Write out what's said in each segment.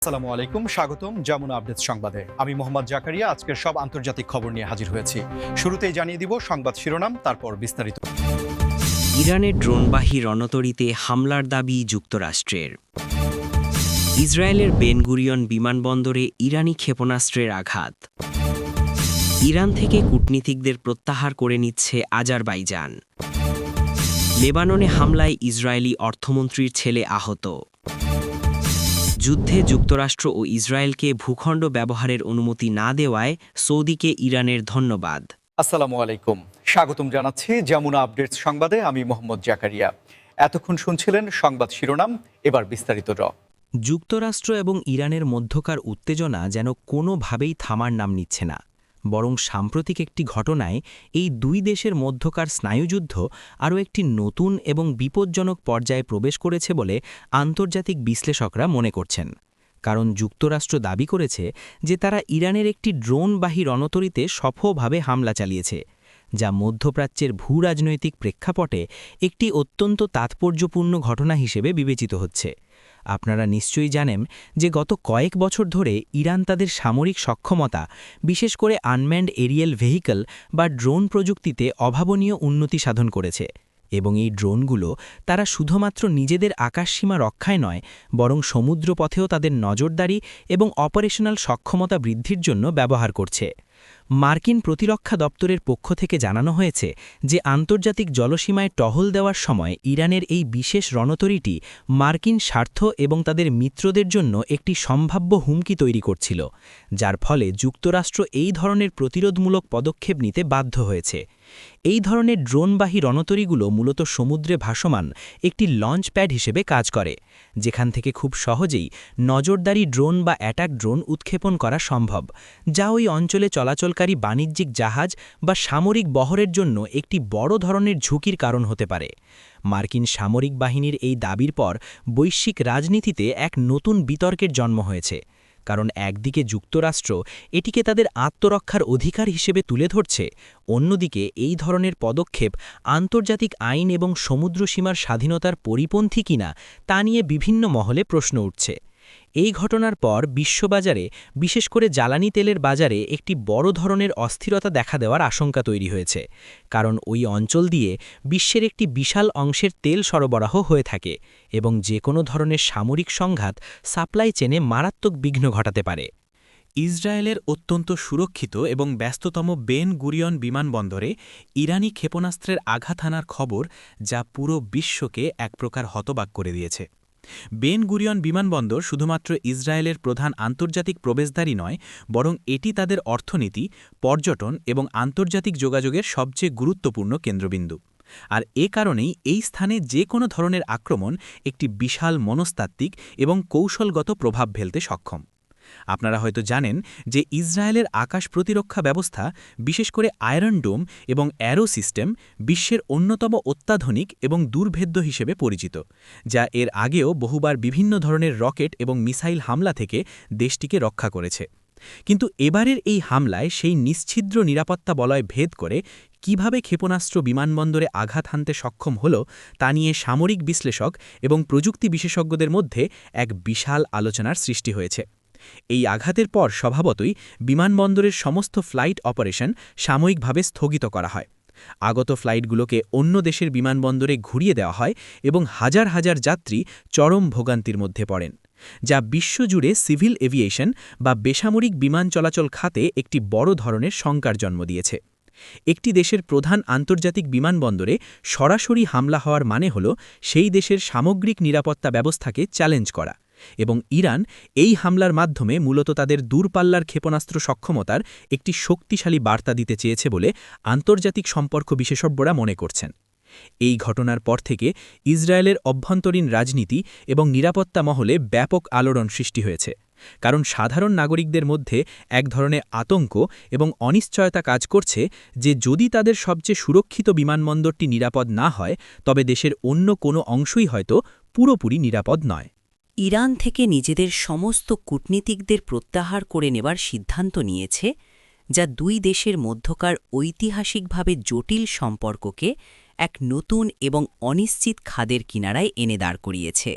আসসালামু আলাইকুম, স্বাগতম যমুনা আপডেট সংবাদে। আমি মোহাম্মদ জাকারিয়া আজকের সব আন্তর্জাতিক খবর নিয়ে হাজির হয়েছি। শুরুতেই জানিয়ে দিব সংবাদ শিরোনাম, তারপর বিস্তারিত। ইরানের ড্রোনবাহী রণতরীতে হামলার দাবি যুক্তরাষ্ট্রের। ইসরায়েলের বেন গুরিয়ন বিমানবন্দরে ইরানি ক্ষেপণাস্ত্রের আঘাত। ইরান থেকে কূটনীতিকদের প্রত্যাহার করে নিচ্ছে আজারবাইজান। লেবাননে হামলায় ইসরায়েলি অর্থমন্ত্রীর ছেলে আহত। যুদ্ধে যুক্তরাষ্ট্র ও ইসরায়েলকে ভূখণ্ড ব্যবহারের অনুমতি না দেওয়ায় সৌদিকে ইরানের ধন্যবাদ। আসসালামু আলাইকুম, স্বাগতম জানাচ্ছি যমুনা আপডেট সংবাদে। আমি মোহাম্মদ জাকারিয়া। এতক্ষণ শুনছিলেন সংবাদ শিরোনাম, এবার বিস্তারিত। যুক্তরাষ্ট্র এবং ইরানের মধ্যকার উত্তেজনা যেন কোনোভাবেই থামার নাম নিচ্ছে না, বরং সাম্প্রতিক একটি ঘটনায় এই দুই দেশের মধ্যকার স্নায়ুযুদ্ধ আরও একটি নতুন এবং বিপজ্জনক পর্যায়ে প্রবেশ করেছে বলে আন্তর্জাতিক বিশ্লেষকরা মনে করছেন। কারণ যুক্তরাষ্ট্র দাবি করেছে যে তারা ইরানের একটি ড্রোনবাহী রণতরীতে সফলভাবে হামলা চালিয়েছে, যা মধ্যপ্রাচ্যের ভূরাজনৈতিক প্রেক্ষাপটে একটি অত্যন্ত তাৎপর্যপূর্ণ ঘটনা হিসেবে বিবেচিত হচ্ছে। আপনারা নিশ্চয়ই জানেন যে গত কয়েক বছর ধরে ইরান তাদের সামরিক সক্ষমতা, বিশেষ করে আনম্যান্ড এরিয়েল ভেহিকল বা ড্রোন প্রযুক্তিতে অভাবনীয় উন্নতি সাধন করেছে, এবং এই ড্রোনগুলো তারা শুধুমাত্র নিজেদের আকাশসীমা রক্ষায় নয়, বরং সমুদ্রপথেও তাদের নজরদারি এবং অপারেশনাল সক্ষমতা বৃদ্ধির জন্য ব্যবহার করছে। মার্কিন প্রতিরক্ষা দপ্তরের পক্ষ থেকে জানানো হয়েছে যে আন্তর্জাতিক জলসীমায় টহল দেওয়ার সময় ইরানের এই বিশেষ রণতরীটি মার্কিন স্বার্থ এবং তাদের মিত্রদের জন্য একটি সম্ভাব্য হুমকি তৈরি করছিল, যার ফলে যুক্তরাষ্ট্র এই ধরনের প্রতিরোধমূলক পদক্ষেপ নিতে বাধ্য হয়েছে। এই ধরনের ড্রোনবাহী রণতরীগুলো মূলত সমুদ্রে ভাসমান একটি লঞ্চ প্যাড হিসেবে কাজ করে, যেখান থেকে খুব সহজেই নজরদারি ড্রোন বা অ্যাটাক ড্রোন উৎক্ষেপণ করা সম্ভব, যা ওই অঞ্চলে চলাচলকারী বাণিজ্যিক জাহাজ বা সামরিক বহরের জন্য একটি বড় ধরনের ঝুঁকির কারণ হতে পারে। মার্কিন সামরিক বাহিনীর এই দাবির পর বৈশ্বিক রাজনীতিতে এক নতুন বিতর্কের জন্ম হয়েছে, কারণ একদিকে যুক্তরাষ্ট্র এটিকে তাদের আত্মরক্ষার অধিকার হিসেবে তুলে ধরছে, অন্যদিকে এই ধরনের পদক্ষেপ আন্তর্জাতিক আইন এবং সমুদ্রসীমার স্বাধীনতার পরিপন্থী কিনা তা নিয়ে বিভিন্ন মহলে প্রশ্ন উঠছে। এই ঘটনার পর বিশ্ববাজারে, বিশেষ করে জ্বালানি তেলের বাজারে একটি বড় ধরনের অস্থিরতা দেখা দেওয়ার আশঙ্কা তৈরি হয়েছে, কারণ ওই অঞ্চল দিয়ে বিশ্বের একটি বিশাল অংশের তেল সরবরাহ হয়ে থাকে এবং যে কোনো ধরনের সামরিক সংঘাত সাপ্লাই চেনে মারাত্মক বিঘ্ন ঘটাতে পারে। ইসরায়েলের অত্যন্ত সুরক্ষিত এবং ব্যস্ততম বেন গুরিয়ন বিমানবন্দরে ইরানি ক্ষেপণাস্ত্রের আঘাত হানার খবর, যা পুরো বিশ্বকে এক প্রকার হতবাক করে দিয়েছে। বেন গুরিয়ন বিমানবন্দর শুধুমাত্র ইসরায়েলের প্রধান আন্তর্জাতিক প্রবেশদ্বারই নয়, বরং এটি তাদের অর্থনীতি, পর্যটন এবং আন্তর্জাতিক যোগাযোগের সবচেয়ে গুরুত্বপূর্ণ কেন্দ্রবিন্দু। আর এ কারণেই এই স্থানে যে কোনো ধরনের আক্রমণ একটি বিশাল মনস্তাত্ত্বিক এবং কৌশলগত প্রভাব ফেলতে সক্ষম। আপনারা হয়তো জানেন যে ইসরায়েলের আকাশ প্রতিরক্ষা ব্যবস্থা, বিশেষ করে আয়রন ডোম এবং অ্যারো সিস্টেম, বিশ্বের অন্যতম অত্যাধুনিক এবং দুর্ভেদ্য হিসেবে পরিচিত, যা এর আগেও বহুবার বিভিন্ন ধরনের রকেট এবং মিসাইল হামলা থেকে দেশটিকে রক্ষা করেছে। কিন্তু এবারের এই হামলায় সেই নিশ্ছিদ্র নিরাপত্তা বলয় ভেদ করে কিভাবে ক্ষেপণাস্ত্র বিমানবন্দরে আঘাত হানতে সক্ষম হল, তা নিয়ে সামরিক বিশ্লেষক এবং প্রযুক্তি বিশেষজ্ঞদের মধ্যে এক বিশাল আলোচনার সৃষ্টি হয়েছে। এই আঘাতের পর স্বভাবতই বিমানবন্দরের সমস্ত ফ্লাইট অপারেশন সাময়িকভাবে স্থগিত করা হয়। আগত ফ্লাইটগুলোকে অন্য দেশের বিমানবন্দরে ঘুরিয়ে দেওয়া হয় এবং হাজার হাজার যাত্রী চরম ভোগান্তির মধ্যে পড়েন, যা বিশ্বজুড়ে সিভিল এভিয়েশন বা বেসামরিক বিমান চলাচল খাতে একটি বড় ধরনের শঙ্কার জন্ম দিয়েছে। একটি দেশের প্রধান আন্তর্জাতিক বিমানবন্দরে সরাসরি হামলা হওয়ার মানে হল সেই দেশের সামগ্রিক নিরাপত্তা ব্যবস্থাকে চ্যালেঞ্জ করা, এবং ইরান এই হামলার মাধ্যমে মূলত তাদের দূরপাল্লার ক্ষেপণাস্ত্র সক্ষমতার একটি শক্তিশালী বার্তা দিতে চেয়েছে বলে আন্তর্জাতিক সম্পর্ক বিশেষজ্ঞরা মনে করছেন। এই ঘটনার পর থেকে ইসরায়েলের অভ্যন্তরীণ রাজনীতি এবং নিরাপত্তা মহলে ব্যাপক আলোড়ন সৃষ্টি হয়েছে, কারণ সাধারণ নাগরিকদের মধ্যে এক ধরনের আতঙ্ক এবং অনিশ্চয়তা কাজ করছে যে যদি তাদের সবচেয়ে সুরক্ষিত বিমানবন্দরটি নিরাপদ না হয়, তবে দেশের অন্য কোনো অংশই হয়তো পুরোপুরি নিরাপদ নয়। ইরান থেকে নিজেদের সমস্ত কূটনীতিকদের প্রত্যাহার করে নেবার সিদ্ধান্ত নিয়েছে, যা দুই দেশের মধ্যকার ঐতিহাসিকভাবে জটিল সম্পর্ককে এক নতুন এবং অনিশ্চিত খাদের কিনারায় এনে দাঁড় করিয়েছে।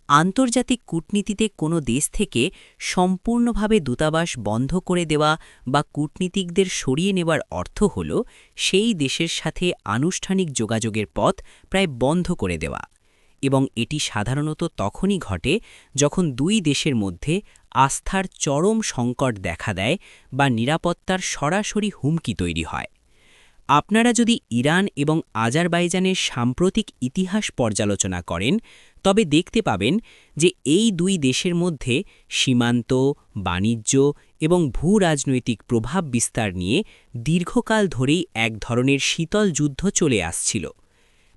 আন্তর্জাতিক কূটনীতিতে কোনো দেশ থেকে সম্পূর্ণভাবে দূতাবাস বন্ধ করে দেওয়া বা কূটনীতিকদের সরিয়ে নেওয়ার অর্থ হল সেই দেশের সাথে আনুষ্ঠানিক যোগাযোগের পথ প্রায় বন্ধ করে দেওয়া, এবং এটি সাধারণত তখনই ঘটে যখন দুই দেশের মধ্যে আস্থার চরম সংকট দেখা দেয় বা নিরাপত্তার সরাসরি হুমকি তৈরি হয়। আপনারা যদি ইরান এবং আজারবাইজানের সাম্প্রতিক ইতিহাস পর্যালোচনা করেন, তবে দেখতে পাবেন যে এই দুই দেশের মধ্যে সীমান্ত, বাণিজ্য এবং ভূ-রাজনৈতিক প্রভাব বিস্তার নিয়ে দীর্ঘকাল ধরেই এক ধরনের শীতল যুদ্ধ চলে আসছিল।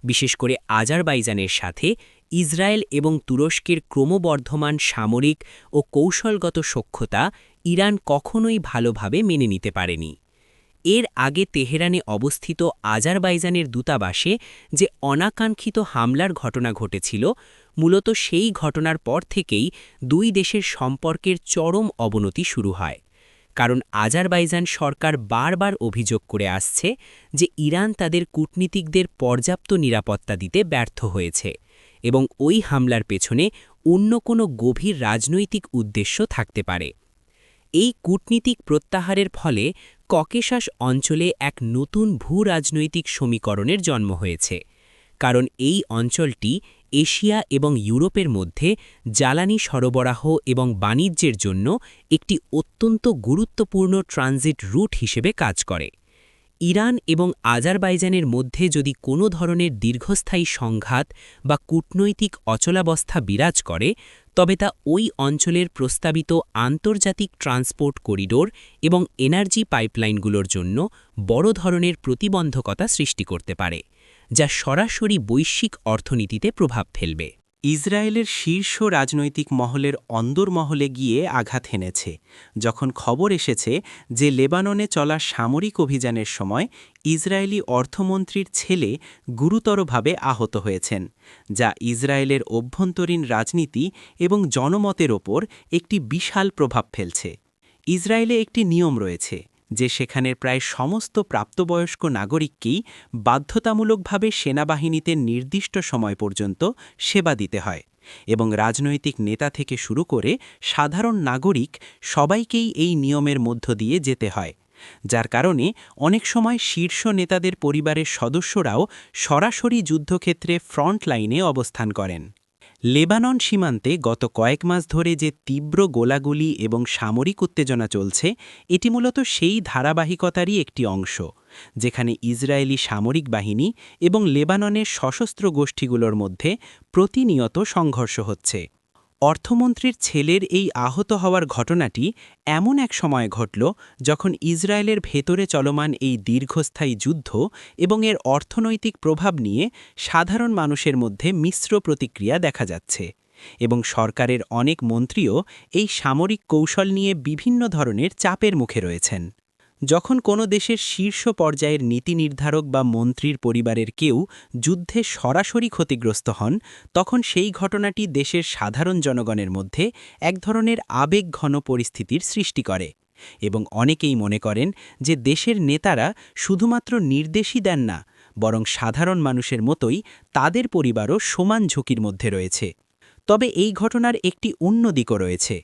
বিশেষ করে আজারবাইজানের সাথে ইসরায়েল এবং তুরস্কের ক্রমবর্ধমান সামরিক ও কৌশলগত সখ্যতা ইরান কখনোই ভালোভাবে মেনে নিতে পারেনি। এর আগে তেহরানে অবস্থিত আজারবাইজানের দূতাবাসে যে অনাকাঙ্ক্ষিত হামলার ঘটনা ঘটেছিল, মূলত সেই ঘটনার পর থেকেই দুই দেশের সম্পর্কের চরম অবনতি শুরু হয়। কারণ আজারবাইজান সরকার বারবার অভিযোগ করে আসছে যে ইরান তাদের কূটনীতিকদের পর্যাপ্ত নিরাপত্তা দিতে ব্যর্থ হয়েছে এবং ওই হামলার পেছনে অন্য কোনো গভীর রাজনৈতিক উদ্দেশ্য থাকতে পারে। এই কূটনীতিক প্রত্যাহারের ফলে ককেশাস অঞ্চলে এক নতুন ভূ-রাজনৈতিক সমীকরণের জন্ম হয়েছে, কারণ এই অঞ্চলটি এশিয়া এবং ইউরোপের মধ্যে জ্বালানি সরবরাহ এবং বাণিজ্যের জন্য একটি অত্যন্ত গুরুত্বপূর্ণ ট্রানজিট রুট হিসেবে কাজ করে। ইরান এবং আজারবাইজানের মধ্যে যদি কোনো ধরনের দীর্ঘস্থায়ী সংঘাত বা কূটনৈতিক অচলাবস্থা বিরাজ করে, তবে তা ওই অঞ্চলের প্রস্তাবিত আন্তর্জাতিক ট্রান্সপোর্ট করিডোর এবং এনার্জি পাইপলাইনগুলোর জন্য বড় ধরনের প্রতিবন্ধকতা সৃষ্টি করতে পারে, যা সরাসরি বৈশ্বিক অর্থনীতিতে প্রভাব ফেলবে। ইসরায়েলের শীর্ষ রাজনৈতিক মহলের অন্দরমহলে গিয়ে আঘাত হেনেছে যখন খবর এসেছে যে লেবাননে চলা সামরিক অভিযানের সময় ইসরায়েলি অর্থমন্ত্রীর ছেলে গুরুতরভাবে আহত হয়েছেন, যা ইসরায়েলের অভ্যন্তরীণ রাজনীতি এবং জনমতের ওপর একটি বিশাল প্রভাব ফেলছে। ইসরায়েলে একটি নিয়ম রয়েছে যে সেখানের প্রায় সমস্ত প্রাপ্তবয়স্ক নাগরিককেই বাধ্যতামূলকভাবে সেনাবাহিনীতে নির্দিষ্ট সময় পর্যন্ত সেবা দিতে হয়, এবং রাজনৈতিক নেতা থেকে শুরু করে সাধারণ নাগরিক সবাইকেই এই নিয়মের মধ্য দিয়ে যেতে হয়, যার কারণে অনেক সময় শীর্ষ নেতাদের পরিবারের সদস্যরাও সরাসরি যুদ্ধক্ষেত্রে ফ্রন্ট লাইনে অবস্থান করেন। লেবানন সীমান্তে গত কয়েক মাস ধরে যে তীব্র গোলাগুলি এবং সামরিক উত্তেজনা চলছে, এটি মূলত সেই ধারাবাহিকতারই একটি অংশ যেখানে ইসরায়েলি সামরিক বাহিনী এবং লেবাননের সশস্ত্র গোষ্ঠীগুলোর মধ্যে প্রতিনিয়ত সংঘর্ষ হচ্ছে। অর্থমন্ত্রীর ছেলের এই আহত হওয়ার ঘটনাটি এমন এক সময় ঘটল যখন ইসরায়েলের ভেতরে চলমান এই দীর্ঘস্থায়ী যুদ্ধ এবং এর অর্থনৈতিক প্রভাব নিয়ে সাধারণ মানুষের মধ্যে মিশ্র প্রতিক্রিয়া দেখা যাচ্ছে, এবং সরকারের অনেক মন্ত্রীও এই সামরিক কৌশল নিয়ে বিভিন্ন ধরনের চাপের মুখে রয়েছেন। যখন কোনো দেশের শীর্ষ পর্যায়ের নীতি নির্ধারক বা মন্ত্রীর পরিবারের কেউ যুদ্ধে সরাসরি ক্ষতিগ্রস্ত হন, তখন সেই ঘটনাটি দেশের সাধারণ জনগণের মধ্যে এক ধরনের আবেগঘন পরিস্থিতির সৃষ্টি করে, এবং অনেকেই মনে করেন যে দেশের নেতারা শুধুমাত্র নির্দেশই দেন না, বরং সাধারণ মানুষের মতোই তাদের পরিবারও সমান ঝুঁকির মধ্যে রয়েছে। তবে এই ঘটনার একটি অন্য দিকও রয়েছে।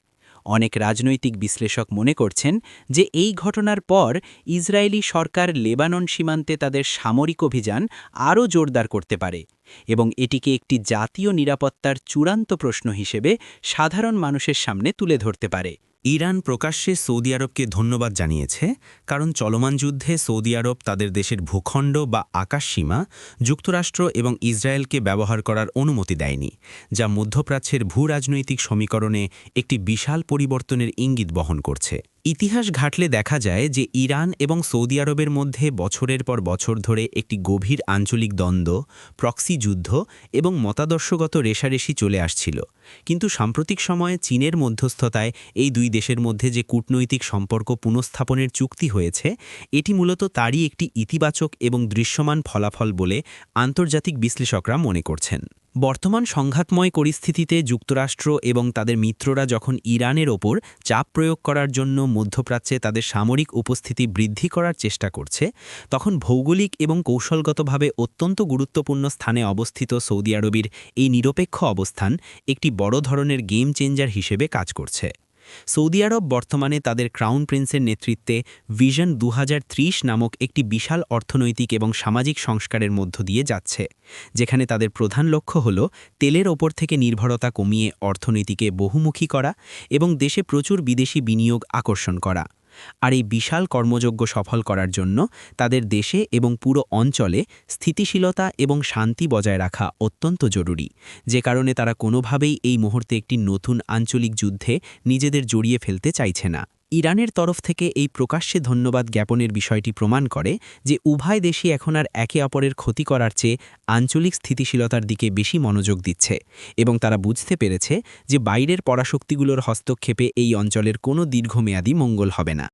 অনেক রাজনৈতিক বিশ্লেষক মনে করছেন যে এই ঘটনার পর ইসরায়েলি সরকার লেবানন সীমান্তে তাদের সামরিক অভিযান আরও জোরদার করতে পারে, এবং এটিকে একটি জাতীয় নিরাপত্তার চূড়ান্ত প্রশ্ন হিসেবে সাধারণ মানুষের সামনে তুলে ধরতে পারে। ইরান প্রকাশ্যে সৌদি আরবকে ধন্যবাদ জানিয়েছে, কারণ চলমান যুদ্ধে সৌদি আরব তাদের দেশের ভূখণ্ড বা আকাশসীমা যুক্তরাষ্ট্র এবং ইসরায়েলকে ব্যবহার করার অনুমতি দেয়নি, যা মধ্যপ্রাচ্যের ভূ-রাজনৈতিক সমীকরণে একটি বিশাল পরিবর্তনের ইঙ্গিত বহন করছে। ইতিহাস ঘাটলে দেখা যায় যে ইরান এবং সৌদি আরবের মধ্যে বছরের পর বছর ধরে একটি গভীর আঞ্চলিক দ্বন্দ্ব, প্রক্সি যুদ্ধ এবং মতাদর্শগত রেষারেষি চলে আসছিল, কিন্তু সাম্প্রতিক সময়ে চীনের মধ্যস্থতায় এই দুই দেশের মধ্যে যে কূটনৈতিক সম্পর্ক পুনঃস্থাপনের চুক্তি হয়েছে, এটি মূলত তারই একটি ইতিবাচক এবং দৃশ্যমান ফলাফল বলে আন্তর্জাতিক বিশ্লেষকরা মনে করছেন। বর্তমান সংঘাতময় পরিস্থিতিতে যুক্তরাষ্ট্র এবং তাদের মিত্ররা যখন ইরানের ওপর চাপ প্রয়োগ করার জন্য মধ্যপ্রাচ্যে তাদের সামরিক উপস্থিতি বৃদ্ধি করার চেষ্টা করছে, তখন ভৌগোলিক এবং কৌশলগতভাবে অত্যন্ত গুরুত্বপূর্ণ স্থানে অবস্থিত সৌদি আরবের এই নিরপেক্ষ অবস্থান একটি বড় ধরনের গেম চেঞ্জার হিসেবে কাজ করছে। সৌদি আরব বর্তমানে তাদের ক্রাউন প্রিন্সের নেতৃত্বে ভিশন 2030 নামক একটি বিশাল অর্থনৈতিক এবং সামাজিক সংস্কারের মধ্য দিয়ে যাচ্ছে, যেখানে তাদের প্রধান লক্ষ্য হল তেলের ওপর থেকে নির্ভরতা কমিয়ে অর্থনীতিকে বহুমুখী করা এবং দেশে প্রচুর বিদেশি বিনিয়োগ আকর্ষণ করা। আর এই বিশাল কর্মযজ্ঞ সফল করার জন্য তাদের দেশে এবং পুরো অঞ্চলে স্থিতিশীলতা এবং শান্তি বজায় রাখা অত্যন্ত জরুরি, যে কারণে তারা কোনোভাবেই এই মুহূর্তে একটি নতুন আঞ্চলিক যুদ্ধে নিজেদের জড়িয়ে ফেলতে চাইছে না। ইরানের তরফ থেকে এই প্রকাশ্যে ধন্যবাদ জ্ঞাপনের বিষয়টি প্রমাণ করে যে উভয় দেশই এখন আর একে অপরের ক্ষতি করার চেয়ে আঞ্চলিক স্থিতিশীলতার দিকে বেশি মনোযোগ দিচ্ছে এবং তারা বুঝতে পেরেছে যে বাইরের পরাশক্তিগুলোর হস্তক্ষেপে এই অঞ্চলের কোনো দীর্ঘমেয়াদী মঙ্গল হবে না।